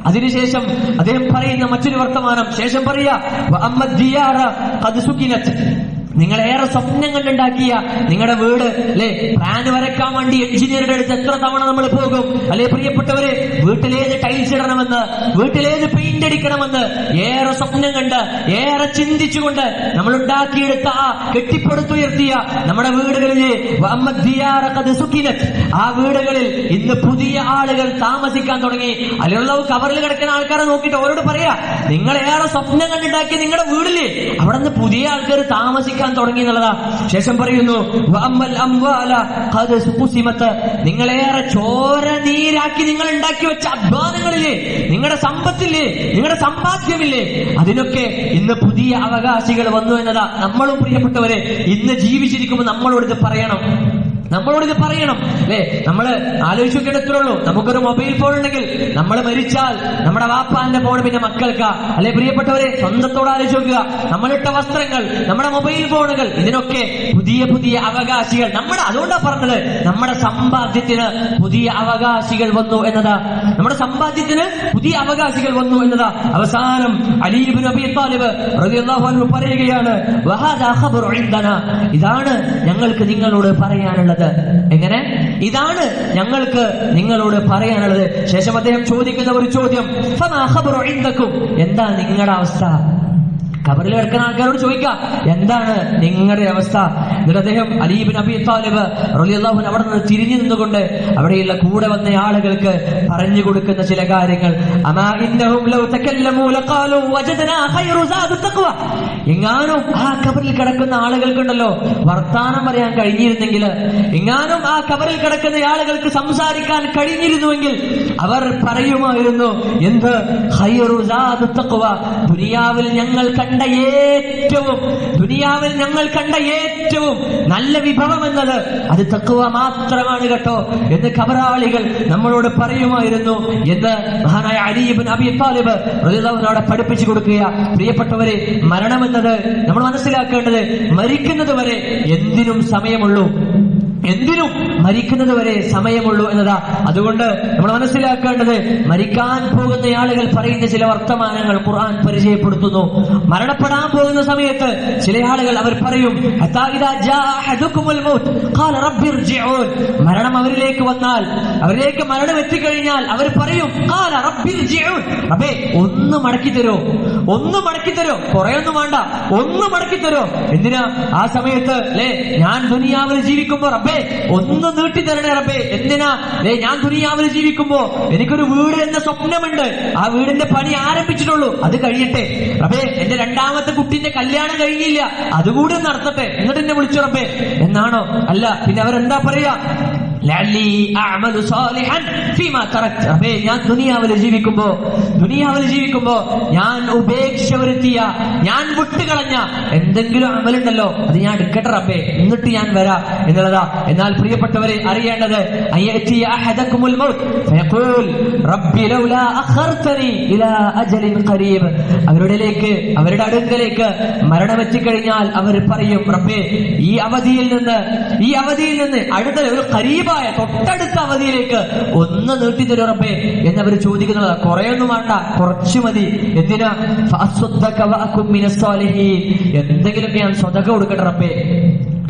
A: അതിനുശേഷം അദ്ദേഹം പറയുന്ന മറ്റൊരു വർത്തമാനം, ശേഷം പറയാ വഅമ്മദ് ദിയാറ ഖദ് സുകിനത്, നിങ്ങളേറെ സ്വപ്നം കണ്ടുണ്ടാക്കിയ നിങ്ങളുടെ വീട്, അല്ലെ, പ്ലാൻ വരയ്ക്കാൻ വേണ്ടി എഞ്ചിനീയറുടെ അടുത്ത് എത്ര തവണ നമ്മൾ പോകും, അല്ലെ പ്രിയപ്പെട്ടവരെ, വീട്ടിലേത് ടൈൽസ് ഇടണമെന്ന്, വീട്ടിലേത് പെയിന്റ് അടിക്കണമെന്ന് ഏറെ സ്വപ്നം കണ്ട്, ഏറെ ചിന്തിച്ചുകൊണ്ട് നമ്മൾ ഉണ്ടാക്കിയെടുത്ത ആ കെട്ടിപ്പടുത്തുയർത്തിയ നമ്മുടെ വീടുകളിലെ ആ വീടുകളിൽ ഇന്ന് പുതിയ ആളുകൾ താമസിക്കാൻ തുടങ്ങി. അതിലുള്ള കവറിൽ കിടക്കുന്ന ആൾക്കാരെ നോക്കിയിട്ട് അവരോട് പറയാ, നിങ്ങളേറെ സ്വപ്നം കണ്ടുണ്ടാക്കിയ നിങ്ങളുടെ വീടില്ലേ, അവിടെ നിന്ന് പുതിയ ആൾക്കാർ താമസിക്കാൻ തുടങ്ങി എന്നുള്ളതാ. ശേഷം പറയുന്നു നിങ്ങളേറെ ചോര നീരാക്കി നിങ്ങൾ ഉണ്ടാക്കി വെച്ച അധ്വാനങ്ങളില്ലേ, നിങ്ങളുടെ സമ്പത്തില്ലേ, നിങ്ങളുടെ സമ്പാദ്യമില്ലേ, അതിനൊക്കെ ഇന്ന് പുതിയ അവകാശികൾ വന്നു എന്നതാ. നമ്മളും പ്രിയപ്പെട്ടവരെ ഇന്ന് ജീവിച്ചിരിക്കുമ്പോൾ നമ്മളോട് ഇത് പറയണം, നമ്മളോടിത് പറയണം, അല്ലെ. നമ്മള് ആലോചിച്ചു നോക്കേണ്ടത്രയുള്ളൂ, നമുക്കൊരു മൊബൈൽ ഫോൺ ഉണ്ടെങ്കിൽ നമ്മൾ മരിച്ചാൽ നമ്മുടെ വാപ്പാന്റെ ഫോൺ പിന്നെ മക്കൾക്കാ, അല്ലെ പ്രിയപ്പെട്ടവരെ, സ്വന്തത്തോട് ആലോചിച്ച് നോക്കുക. നമ്മളിട്ട വസ്ത്രങ്ങൾ, നമ്മുടെ മൊബൈൽ ഫോണുകൾ, ഇതിനൊക്കെ പുതിയ പുതിയ അവകാശികൾ. അതുകൊണ്ടാ പറഞ്ഞത് നമ്മുടെ സമ്പാദ്യത്തിന് പുതിയ അവകാശികൾ വന്നു എന്നതാ, നമ്മുടെ സമ്പാദ്യത്തിന് പുതിയ അവകാശികൾ വന്നു എന്നതാ. അവസാനം അലി ഇബ്നു അബീ ത്വാലിബ് റളിയല്ലാഹു അൻഹു പറയുകയാണ്, വഹാദാ ഖബറു ഇൻദനാ, ഇതാണ് ഞങ്ങൾക്ക് നിങ്ങളോട് പറയാനുള്ളത്. എങ്ങനെ? ഇതാണ് ഞങ്ങൾക്ക് നിങ്ങളോട് പറയാനുള്ളത്. ശേഷം അദ്ദേഹം ചോദിക്കുന്ന ഒരു ചോദ്യം, ഫമാ ഖബറു ഇൻദകും, എന്താ നിങ്ങളുടെ അവസ്ഥ? ഖബറിൽ കിടക്കുന്ന ആൾക്കാരോട് ചോദിക്കുക, എന്താണ് നിങ്ങളുടെ അവസ്ഥ? എന്നിട്ട് അദ്ദേഹം അലി ഇബ്നു അബീ ത്വാലിബ് റളിയല്ലാഹു അൻഹു അവിടെ നിന്ന് തിരിഞ്ഞു നിന്നുകൊണ്ട് അവിടെയുള്ള കൂടെ വന്ന ആളുകൾക്ക് പറഞ്ഞു കൊടുക്കുന്ന ചില കാര്യങ്ങൾ. അമാ ഇന്നഹും ലൗ തകല്ലമൂ ലഖാലൂ വജദ്നാ ഖൈറു സാദു തഖ്വ, എങ്ങാനും ആ ഖബറിൽ കിടക്കുന്ന ആളുകൾക്കുണ്ടല്ലോ വർത്താനം പറയാൻ കഴിഞ്ഞിരുന്നെങ്കിൽ, എങ്ങാനും ആ ഖബറിൽ കിടക്കുന്ന ആളുകൾക്ക് സംസാരിക്കാൻ കഴിഞ്ഞിരുന്നുവെങ്കിൽ അവർ പറയുമായിരുന്നു, എന്ത്? ഖൈറു സാദു തഖ്വ, ദുനിയാവിൽ ഞങ്ങൾ കണ്ട ഏറ്റവും നല്ല വിഭവം എന്നത് അത് തഖ്വ മാത്രമാണ് കേട്ടോ എന്ന് ഖബറാളികൾ നമ്മളോട് പറയുമായിരുന്നു എന്ന് മഹാനായ അലി ഇബ്നു അബീ ത്വാലിബ് റളിയല്ലാഹു അൻഹു പഠിപ്പിച്ചു കൊടുക്കുക. പ്രിയപ്പെട്ടവരെ, മരണമെന്നത് നമ്മൾ മനസ്സിലാക്കേണ്ടത്, മരിക്കുന്നത് വരെ എന്തിനും സമയമുള്ളൂ, എന്തിനും മരിക്കുന്നത് വരെ സമയമുള്ളൂ എന്നതാ. അതുകൊണ്ട് നമ്മൾ മനസ്സിലാക്കേണ്ടത്, മരിക്കാൻ പോകുന്ന ആളുകൾ പറയുന്ന ചില വർത്തമാനങ്ങൾ ഖുർആൻ പരിചയപ്പെടുത്തുന്നു. മരണപ്പെടാൻ പോകുന്ന സമയത്ത് ചില ആളുകൾ അവർ പറയും, മരണം അവരിലേക്ക് വന്നാൽ, അവരിലേക്ക് മരണം എത്തിക്കഴിഞ്ഞാൽ അവർ പറയും, റബ്ബേ ഒന്ന് മടക്കി തരോ, ഒന്ന് മടക്കി തരോ, കുറെ ഒന്നും വേണ്ട, ഒന്ന് മടക്കി തരോ. എന്തിനാ? ആ സമയത്ത് അല്ലെ, ഞാൻ ദുനിയാവിൽ ജീവിക്കുമ്പോ റബ്ബേ ഒന്ന് നീട്ടി തരണേ റബ്ബേ. എന്തിനാ? ഞാൻ ദുനിയാവിൽ ജീവിക്കുമ്പോ എനിക്കൊരു വീട് എന്ന സ്വപ്നമുണ്ട്, ആ വീടിന്റെ പണി ആരംഭിച്ചിട്ടുള്ളൂ, അത് കഴിയട്ടെ റബ്ബേ. എന്റെ 2ാമത്തെ കുട്ടിന്റെ കല്യാണം കഴിഞ്ഞില്ല, അതുകൂടി നടത്തട്ടെ, എന്നിട്ട് എന്നെ വിളിച്ചു റബ്ബേ എന്നാണോ? അല്ല, പിന്നെ അവരെന്താ പറയാ? ഞാൻ ദുനിയാവിൽ ജീവിക്കുമ്പോ ഞാൻ ഉപേക്ഷ വരുത്തിയ, ഞാൻ വിട്ടുകളഞ്ഞ എന്തെങ്കിലും അമലുണ്ടല്ലോ അത് ഞാൻ എടുക്കട്ടെ റബ്ബേ, എന്നിട്ട് ഞാൻ വരാം എന്നുള്ളതാ. എന്നാൽ പ്രിയപ്പെട്ടവരെ അറിയേണ്ടത്, അവരുടെ അടുക്കലേക്ക് മരണമെത്തിക്കഴിഞ്ഞാൽ അവർ പറയും, റബ്ബേ ഈ അവധിയിൽ നിന്ന് അടുത്ത ഒരു ഖരീബായ കരീബായ തൊട്ടടുത്ത അവധിയിലേക്ക് ഒന്ന് നീട്ടിത്തരും റബ്ബേ എന്നവർ ചോദിക്കുന്നത്. കുറെയൊന്നും വേണ്ട, കുറച്ചു മതി. എന്തിനാ? എന്തെങ്കിലുമൊക്കെ ഞാൻ സ്വതക കൊടുക്കട്ടെ റബ്ബേ,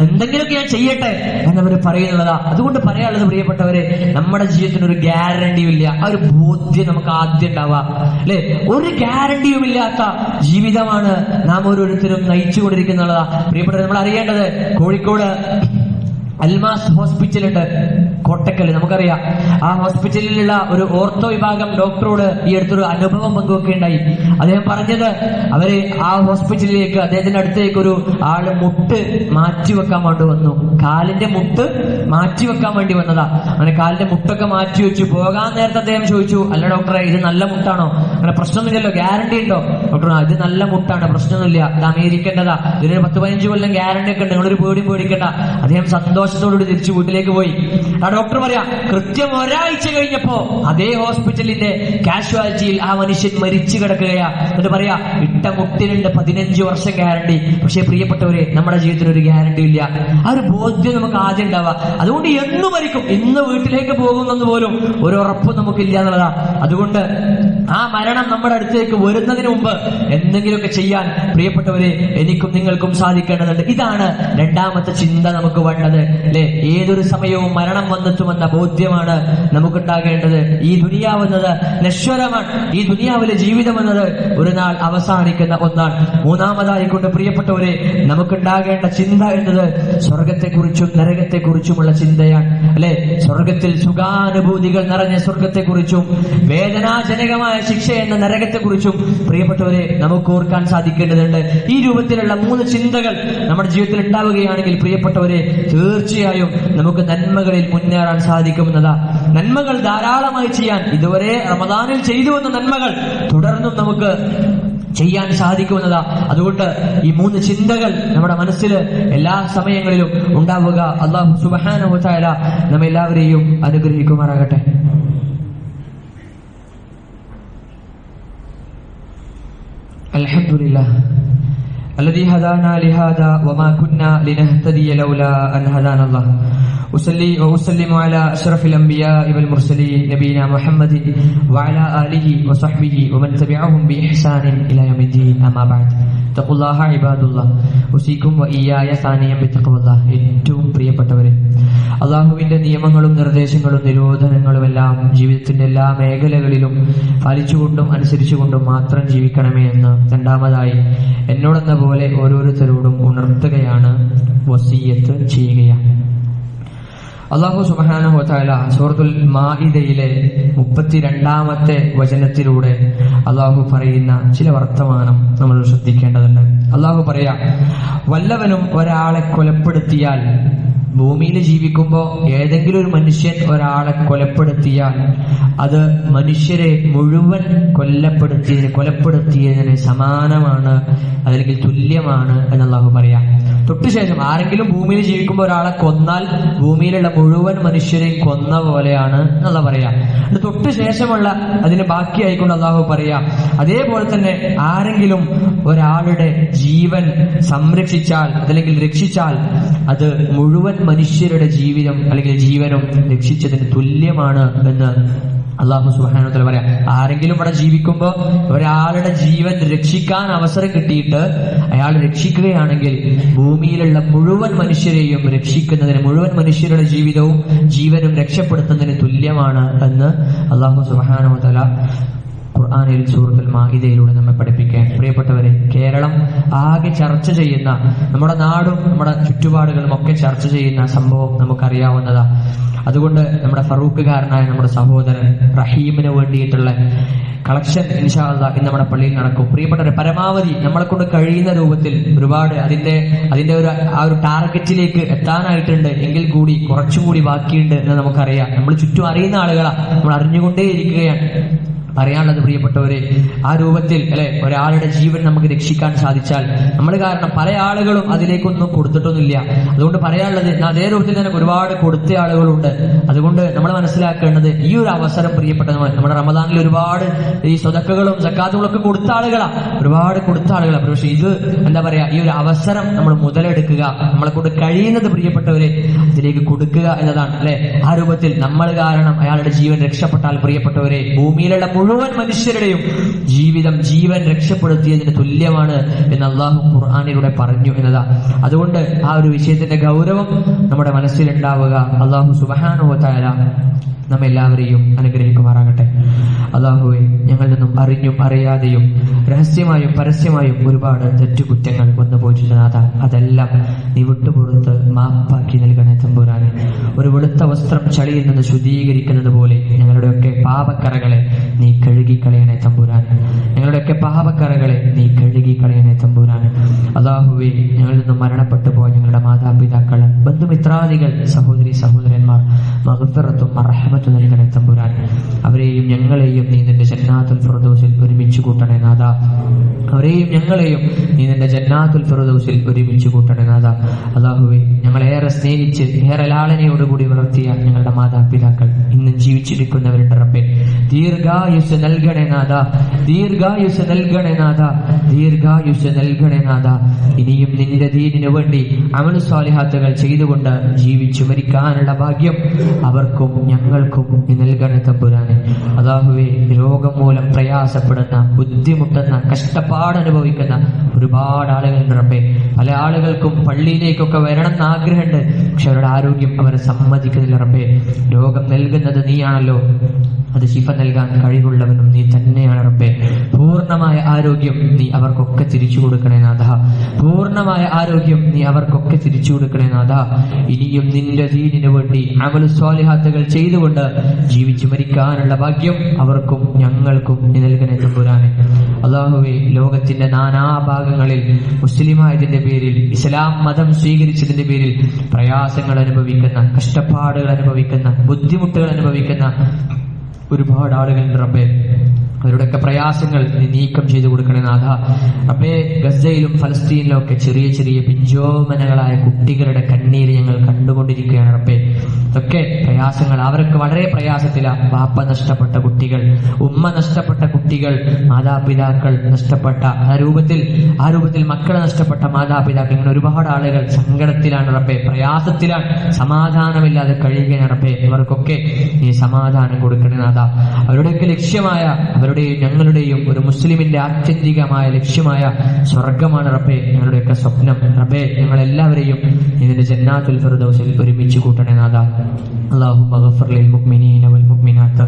A: എന്തെങ്കിലുമൊക്കെ ഞാൻ ചെയ്യട്ടെ എന്നവർ പറയുന്നതാ. അതുകൊണ്ട് പറയാനുള്ളത് പ്രിയപ്പെട്ടവരെ, നമ്മുടെ ജീവിതത്തിന് ഒരു ഗ്യാരണ്ടിയും ഇല്ല. ആ ഒരു ബോധ്യം നമുക്ക് ആദ്യം ഉണ്ടാവുക അല്ലെ. ഒരു ഗ്യാരണ്ടിയും ഇല്ലാത്ത ജീവിതമാണ് നാം ഓരോരുത്തരും നയിച്ചുകൊണ്ടിരിക്കുന്നതാ. പ്രിയപ്പെട്ടവർ, നമ്മൾ അറിയേണ്ടത് കോഴിക്കോട് അൽമാസ് ഹോസ്പിറ്റലുണ്ട്, കോട്ടക്കൽ, നമുക്കറിയാം. ആ ഹോസ്പിറ്റലിലുള്ള ഒരു ഓർത്തോ വിഭാഗം ഡോക്ടറോട് ഈ അടുത്തൊരു അനുഭവം പങ്കുവെക്കുകയുണ്ടായി. അദ്ദേഹം പറഞ്ഞത്, അവര് ആ ഹോസ്പിറ്റലിലേക്ക്, അദ്ദേഹത്തിന്റെ അടുത്തേക്ക് ഒരു ആള് മുട്ട് മാറ്റിവെക്കാൻ വേണ്ടി വന്നു. കാലിന്റെ മുട്ട് മാറ്റിവെക്കാൻ വേണ്ടി വന്നതാ. അങ്ങനെ കാലിന്റെ മുട്ടൊക്കെ മാറ്റി വെച്ചു. പോകാൻ നേരത്തെ അദ്ദേഹം ചോദിച്ചു, അല്ല ഡോക്ടറെ, ഇത് നല്ല മുട്ടാണോ? അങ്ങനെ പ്രശ്നമൊന്നുമില്ലല്ലോ, ഗ്യാരണ്ടി ഉണ്ടോ? ഡോക്ടർ, ഇത് നല്ല മുട്ടാണ്, പ്രശ്നമൊന്നുമില്ല, ഇത് അമേരിക്കൻ്റെതാ, ഇതിനൊരു 10-15 കൊല്ലം ഗ്യാരണ്ടി ഒക്കെ ഉണ്ട്, നിങ്ങളൊരു പേടിയും പേടിക്കണ്ട. അദ്ദേഹം സന്തോഷത്തോടുകൂടി തിരിച്ചു വീട്ടിലേക്ക് പോയി. ആ ഡോക്ടർ പറയാ, കൃത്യം ഒരാഴ്ച കഴിഞ്ഞപ്പോ അതേ ഹോസ്പിറ്റലിന്റെ കാഷ്വാലിറ്റിയിൽ ആ മനുഷ്യൻ മരിച്ചു കിടക്കുകയാ. എന്നിട്ട് പറയാ, ഇട്ട മുട്ടിനുണ്ട് 15 വർഷം ഗ്യാരണ്ടി. പക്ഷേ പ്രിയപ്പെട്ടവരെ, നമ്മുടെ ജീവിതത്തിൽ ഒരു ഗ്യാരണ്ടി ഇല്ല. ആ ഒരു ബോധ്യം നമുക്ക് ആദ്യം ഉണ്ടാവുക. അതുകൊണ്ട് എന്ന് മരിക്കും, ഇന്ന് വീട്ടിലേക്ക് പോകുന്നെന്ന് പോലും ഒരു ഉറപ്പും നമുക്കില്ല എന്നുള്ളതാ. അതുകൊണ്ട് ആ മരണം നമ്മുടെ അടുത്തേക്ക് വരുന്നതിന് മുമ്പ് എന്തെങ്കിലുമൊക്കെ ചെയ്യാൻ പ്രിയപ്പെട്ടവരെ എനിക്കും നിങ്ങൾക്കും സാധിക്കേണ്ടതുണ്ട്. ഇതാണ് രണ്ടാമത്തെ ചിന്ത നമുക്ക് വേണ്ടത് അല്ലെ. ഏതൊരു സമയവും മരണം വന്നെത്തുമെന്ന ബോധ്യമാണ് നമുക്കുണ്ടാകേണ്ടത്. ഈ ദുനിയാവെന്നത് നശ്വരമാണ്. ഈ ദുനിയാവിലെ ജീവിതം എന്നത് ഒരു നാൾ അവസാനിക്കുന്ന ഒന്നാണ്. മൂന്നാമതായിക്കൊണ്ട് പ്രിയപ്പെട്ടവരെ, നമുക്കുണ്ടാകേണ്ട ചിന്ത എന്നത് സ്വർഗത്തെക്കുറിച്ചും നരകത്തെക്കുറിച്ചുമുള്ള ചിന്തയാണ് അല്ലെ. സ്വർഗത്തിൽ സുഖാനുഭൂതികൾ നിറഞ്ഞ സ്വർഗത്തെക്കുറിച്ചും വേദനാജനകമായ ശിക്ഷ എന്ന നരകത്തെക്കുറിച്ചും പ്രിയപ്പെട്ടവരെ നമുക്ക് ഓർക്കാൻ സാധിക്കേണ്ടതുണ്ട്. ഈ രൂപത്തിലുള്ള 3 ചിന്തകൾ നമ്മുടെ ജീവിതത്തിൽ ഉണ്ടാവുകയാണെങ്കിൽ പ്രിയപ്പെട്ടവരെ, തീർച്ചയായും നമുക്ക് നന്മകളിൽ മുന്നേറാൻ സാധിക്കുമെന്നതാ. നന്മകൾ ധാരാളമായി ചെയ്യാൻ, ഇതുവരെ റമദാനിൽ ചെയ്തു വന്ന നന്മകൾ തുടർന്നും നമുക്ക് ചെയ്യാൻ സാധിക്കുന്നതാ. അതുകൊണ്ട് ഈ 3 ചിന്തകൾ നമ്മുടെ മനസ്സിൽ എല്ലാ സമയങ്ങളിലും ഉണ്ടാവുക. അല്ലാഹു സുബ്ഹാനഹു വ തആല നമ്മെല്ലാവരെയും അനുഗ്രഹിക്കുമാറാകട്ടെ. അൽഹംദുലില്ലാഹ് الذي هدانا لهذا وما كنا لنهتدي لولا أن هدانا الله. أصلي وأسلم على أشرف الأنبياء والمرسلين نبينا محمد وعلى آله وصحبه ومن تبعهم بإحسان إلى يوم الدين. أما بعد, اتقوا الله عباد الله. أوصيكم وإياي ثانيا بتقوى الله. ഏറ്റവും പ്രിയപ്പെട്ടവരെ, അള്ളാഹുവിന്റെ നിയമങ്ങളും നിർദ്ദേശങ്ങളും നിരോധനങ്ങളും എല്ലാം ജീവിതത്തിന്റെ എല്ലാ മേഖലകളിലും പാലിച്ചുകൊണ്ടും അനുസരിച്ചുകൊണ്ടും മാത്രം ജീവിക്കണമേ എന്ന് രണ്ടാമതായി എന്നോടെന്ന പോലെ ഓരോരുത്തരോടും ഉണർത്തുകയാണ്, വസിയ്യത്ത് ചെയ്യുകയാണ്. അല്ലാഹു സുബ്ഹാനഹു വ തആല സൂറത്തുൽ മാഇദയിലെ 32ാമത്തെ വചനത്തിലൂടെ അല്ലാഹു പറയുന്ന ചില വർത്തമാനം നമ്മൾ ശ്രദ്ധിക്കേണ്ടതുണ്ട്. അല്ലാഹു പറയാ, വല്ലവനും ഒരാളെ കൊലപ്പെടുത്തിയാൽ, ഭൂമിയിൽ ജീവിക്കുമ്പോൾ ഏതെങ്കിലും ഒരു മനുഷ്യൻ ഒരാളെ കൊലപ്പെടുത്തിയാൽ അത് മനുഷ്യരെ മുഴുവൻ കൊലപ്പെടുത്തിയതിന് സമാനമാണ്, അല്ലെങ്കിൽ തുല്യമാണ് എന്ന് അല്ലാഹു പറയാം. തൊട്ടുശേഷം ആരെങ്കിലും ഭൂമിയിൽ ജീവിക്കുമ്പോൾ ഒരാളെ കൊന്നാൽ ഭൂമിയിലുള്ള മുഴുവൻ മനുഷ്യരെയും കൊന്ന പോലെയാണ് എന്നുള്ള പറയാം. തൊട്ടുശേഷമുള്ള അതിന് ബാക്കിയായിക്കൊണ്ട് അല്ലാഹു പറയാം, അതേപോലെ തന്നെ ആരെങ്കിലും ഒരാളുടെ ജീവൻ സംരക്ഷിച്ചാൽ അതല്ലെങ്കിൽ രക്ഷിച്ചാൽ അത് മുഴുവൻ മനുഷ്യരുടെ ജീവിതം അല്ലെങ്കിൽ ജീവനും രക്ഷിച്ചതിന് തുല്യമാണ് എന്ന് അല്ലാഹു സുബ്ഹാനഹു വ തആല പറയാം. ആരെങ്കിലും ഇവിടെ ജീവിക്കുമ്പോൾ ഒരാളുടെ ജീവൻ രക്ഷിക്കാൻ അവസരം കിട്ടിയിട്ട് അയാൾ രക്ഷിക്കുകയാണെങ്കിൽ ഭൂമിയിലുള്ള മുഴുവൻ മനുഷ്യരെയും രക്ഷിക്കുന്നതിന്, മുഴുവൻ മനുഷ്യരുടെ ജീവിതവും ജീവനും രക്ഷപ്പെടുത്തുന്നതിന് തുല്യമാണ് എന്ന് അല്ലാഹു സുബ്ഹാനഹു വ തആല ഖുർആനിൽ സൂറത്തുൽ മാഇദയിലൂടെ നമ്മെ പഠിപ്പിക്കാൻ. പ്രിയപ്പെട്ടവരെ, കേരളം ആകെ ചർച്ച ചെയ്യുന്ന, നമ്മുടെ നാടും നമ്മുടെ ചുറ്റുപാടുകളും ഒക്കെ ചർച്ച ചെയ്യുന്ന സംഭവം നമുക്കറിയാവുന്നതാ. അതുകൊണ്ട് നമ്മുടെ ഫറൂഖുകാരനായ നമ്മുടെ സഹോദരൻ റഹീമിന് വേണ്ടിയിട്ടുള്ള കളക്ഷൻ ഇൻഷാ അല്ലാഹ് ഇന്ന് നമ്മുടെ പള്ളിയിൽ നടക്കും. പ്രിയപ്പെട്ടവരെ, പരമാവധി നമ്മളെ കൊണ്ട് കഴിയുന്ന രൂപത്തിൽ ഒരുപാട് അതിന്റെ ആ ഒരു ടാർഗറ്റിലേക്ക് എത്താനായിട്ടുണ്ട്. എങ്കിൽ കൂടി കുറച്ചും കൂടി ബാക്കിയുണ്ട് എന്ന് നമുക്കറിയാം. നമ്മൾ ചുറ്റും അറിയുന്ന ആളുകളാ, നമ്മൾ അറിഞ്ഞുകൊണ്ടേയിരിക്കുകയാണ്. അറിയാനുള്ളത് പ്രിയപ്പെട്ടവരെ, ആ രൂപത്തിൽ അല്ലെ ഒരാളുടെ ജീവൻ നമുക്ക് രക്ഷിക്കാൻ സാധിച്ചാൽ നമ്മൾ കാരണം പല ആളുകളും അതിലേക്കൊന്നും കൊടുത്തിട്ടൊന്നുമില്ല. അതുകൊണ്ട് പറയാനുള്ളത് അതേ രൂപത്തിൽ തന്നെ ഒരുപാട് കൊടുത്ത ആളുകളുണ്ട്. അതുകൊണ്ട് നമ്മൾ മനസ്സിലാക്കേണ്ടത് ഈ ഒരു അവസരം പ്രിയപ്പെട്ട നമ്മുടെ റമദാനിൽ ഒരുപാട് ഈ സ്വതക്കകളും സക്കാത്തുകളും ഒക്കെ കൊടുത്ത ആളുകളാ, ഒരുപാട് കൊടുത്ത ആളുകളാണ്. പക്ഷെ ഇത് എന്താ പറയാ, ഈ ഒരു അവസരം നമ്മൾ മുതലെടുക്കുക, നമ്മളെ കൊണ്ട് കഴിയുന്നത് പ്രിയപ്പെട്ടവരെ അതിലേക്ക് കൊടുക്കുക എന്നതാണ് അല്ലെ. ആ രൂപത്തിൽ നമ്മൾ കാരണം അയാളുടെ ജീവൻ രക്ഷപ്പെട്ടാൽ പ്രിയപ്പെട്ടവരെ ഭൂമിയിലുള്ള മുഴുവൻ മനുഷ്യരുടെയും ജീവൻ രക്ഷപ്പെടുത്തിയതിന് തുല്യമാണ് എന്ന് അള്ളാഹു ഖുർആനിലൂടെ പറഞ്ഞു എന്നതാ. അതുകൊണ്ട് ആ ഒരു വിഷയത്തിന്റെ ഗൗരവം നമ്മുടെ മനസ്സിലുണ്ടാവുക. അള്ളാഹു സുബ്ഹാനഹു വ തആല നമ്മെല്ലാവരെയും അനുഗ്രഹിക്കുമാറാകട്ടെ. അല്ലാഹുവേ, ഞങ്ങളിൽ നിന്നും അറിഞ്ഞും അറിയാതെയും രഹസ്യമായും പരസ്യമായും ഒരുപാട് തെറ്റുകുറ്റങ്ങൾ വന്നു പോയിട്ടുള്ളതാ, അതെല്ലാം നീ വിട്ടുപുറത്ത് മാപ്പാക്കി നൽകണേ തമ്പുരാനെ. ഒരു വെളുത്ത വസ്ത്രം ചളിയിൽ നിന്ന് ശുദ്ധീകരിക്കുന്നത് പോലെ ഞങ്ങളുടെയൊക്കെ പാപക്കറകളെ നീ കഴുകിക്കളയണേ തമ്പുരാനെ. ഞങ്ങളുടെയൊക്കെ പാപക്കറകളെ നീ കഴുകിക്കളയണേ തമ്പുരാനെ. അല്ലാഹുവേ, ഞങ്ങളിൽ നിന്നും മരണപ്പെട്ടു പോയ ഞങ്ങളുടെ മാതാപിതാക്കൾ, ബന്ധുമിത്രാദികൾ, സഹോദരി സഹോദരന്മാർ മഗ്ഫിറത്തും റഹ്മത്തും നൽകണേ തമ്പുരാൻ. അവരെയും ഞങ്ങളെയും നീ നിന്റെ ജന്നാത്തുൽ ഫിർദൗസിൽ ഒരുമിച്ച് കൂട്ടണേ നാഥാ. അവരെയും ഞങ്ങളെയും നീ നിന്റെ ജന്നാത്തുൽ ഫിർദൗസിൽ ഒരുമിച്ച് കൂട്ടണേ നാഥാ. അല്ലാഹുവേ, ഞങ്ങളേറെ സ്നേഹിച്ച് ഏറെ ലാളനയോടുകൂടി വളർത്തിയ ഞങ്ങളുടെ മാതാപിതാക്കൾ ഇന്നും ജീവിച്ചിരിക്കുന്നവരുടെ റബ്ബേ, ദീർഘായുസ് നൽകണേ നാഥാ, ദീർഘായുസ് നൽകണേ നാഥാ, ദീർഘായുസ് നൽകണേ നാഥാ. ഇനിയും നിന്റെ ദീനിനു വേണ്ടി അമലു സ്വാലിഹാത്തുകൾ ചെയ്തുകൊണ്ട് ജീവിച്ചു മരിക്കാനുള്ള ഭാഗ്യം അവർക്കും ഞങ്ങൾക്കും നീ നൽകണേ തമ്പുരാനെ. അല്ലാഹുവേ, രോഗം മൂലം പ്രയാസപ്പെടുന്ന, ബുദ്ധിമുട്ടുന്ന, കഷ്ടപ്പാടനുഭവിക്കുന്ന ഒരുപാട് ആളുകളുണ്ട് റബ്ബേ. പല ആളുകൾക്കും പള്ളിയിലേക്കൊക്കെ വരണം എന്ന് ആഗ്രഹമുണ്ട്, പക്ഷെ അവരുടെ ആരോഗ്യം അവരെ സമ്മതിക്കുന്നില്ല റബ്ബേ. രോഗം നൽകുന്നത് നീയാണല്ലോ, അത് ശിഫ നൽകാൻ കഴിവുള്ളവനും നീ തന്നെയാണ് റബ്ബേ. പൂർണ്ണമായ ആരോഗ്യം നീ അവർക്കൊക്കെ തിരിച്ചു കൊടുക്കണേ നാഥ, പൂർണ്ണമായ ആരോഗ്യം നീ അവർക്കൊക്കെ തിരിച്ചു കൊടുക്കണേ നാഥ. ഇനിയും നിന്റെ ദീനിനു വേണ്ടി അമലു സ്വാലിഹാത്തുകൾ ചെയ്തുകൊണ്ട് ജീവിച്ചു മരിക്കാനുള്ള ഭാഗ്യം അവർക്കും ഞങ്ങൾക്കും നീ നൽകണേ തമ്പുരാനെ. അല്ലാഹുവേ, ലോകത്തിന്റെ നാനാഭാഗങ്ങളിൽ മുസ്ലിമായതിന്റെ പേരിൽ, ഇസ്ലാം മതം സ്വീകരിച്ചതിന്റെ പേരിൽ പ്രയാസങ്ങൾ അനുഭവിക്കുന്ന, കഷ്ടപ്പാടുകൾ അനുഭവിക്കുന്ന, ബുദ്ധിമുട്ടുകൾ അനുഭവിക്കുന്ന ഒരുപാട് ആളുകളുണ്ട് റബ്ബേ. അവരുടെയൊക്കെ പ്രയാസങ്ങൾ നീ നീക്കം ചെയ്തു കൊടുക്കണേ നാഥ. റബ്ബേ, ഗസയിലും ഫലസ്തീനിലും ഒക്കെ ചെറിയ ചെറിയ പിഞ്ചോമനകളായ കുട്ടികളുടെ കണ്ണീര് ഞങ്ങൾ കണ്ടുകൊണ്ടിരിക്കുകയാണ് റബ്ബേ. ഇതൊക്കെ പ്രയാസങ്ങൾ, അവർക്ക് വളരെ പ്രയാസത്തിലാണ്. വാപ്പ നഷ്ടപ്പെട്ട കുട്ടികൾ, ഉമ്മ നഷ്ടപ്പെട്ട കുട്ടികൾ, മാതാപിതാക്കൾ നഷ്ടപ്പെട്ട ആ രൂപത്തിൽ മക്കളെ നഷ്ടപ്പെട്ട മാതാപിതാക്കൾ, ഇങ്ങനെ ഒരുപാട് ആളുകൾ സങ്കടത്തിലാണ് റബ്ബേ, പ്രയാസത്തിലാണ്, സമാധാനമില്ലാതെ കഴിയുകയാണ് റബ്ബേ. ഇവർക്കൊക്കെ നീ സമാധാനം കൊടുക്കണേ നാഥ. അവരുടെയൊക്കെ ലക്ഷ്യമായ, അവരുടെയും ഞങ്ങളുടെയും ഒരു മുസ്ലിമിന്റെ ആത്യന്തികമായ ലക്ഷ്യമായ സ്വർഗമാണ് റബ്ബേ ഞങ്ങളുടെയൊക്കെ സ്വപ്നം റബ്ബേ. ഞങ്ങളെല്ലാവരെയും നിന്റെ ജന്നാത്തുൽ ഫിർദൗസിൽ ഒരുമിച്ച് കൂട്ടണേ നാഥ. اللهم اغفر للمؤمنين والمؤمنات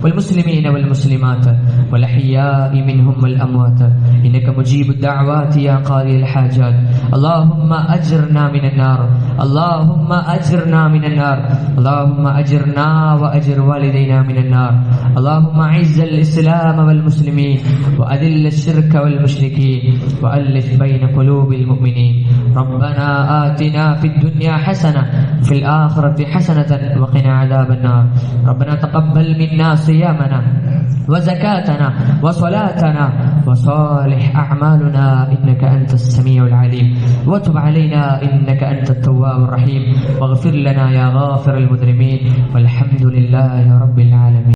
A: والمسلمين والمسلمات والأحياء منهم والأموات إنك مجيب الدعوات يا قاضي الحاجات. اللهم أجرنا من النار، اللهم أجرنا من النار، اللهم أجرنا وأجر والدينا من النار. اللهم أعز الإسلام والمسلمين وأذل الشرك والمشركين وألف بين قلوب المؤمنين. ربنا آتنا في الدنيا حسنة وفي الآخرة حسنة وقنا عذاب النار. ربنا تقبل منا صيامنا وزكاتنا وصلاتنا وصالح أعمالنا إنك أنت السميع العليم، وتب علينا إنك أنت التواب الرحيم، واغفر لنا يا غافر المذنبين، والحمد لله رب العالمين.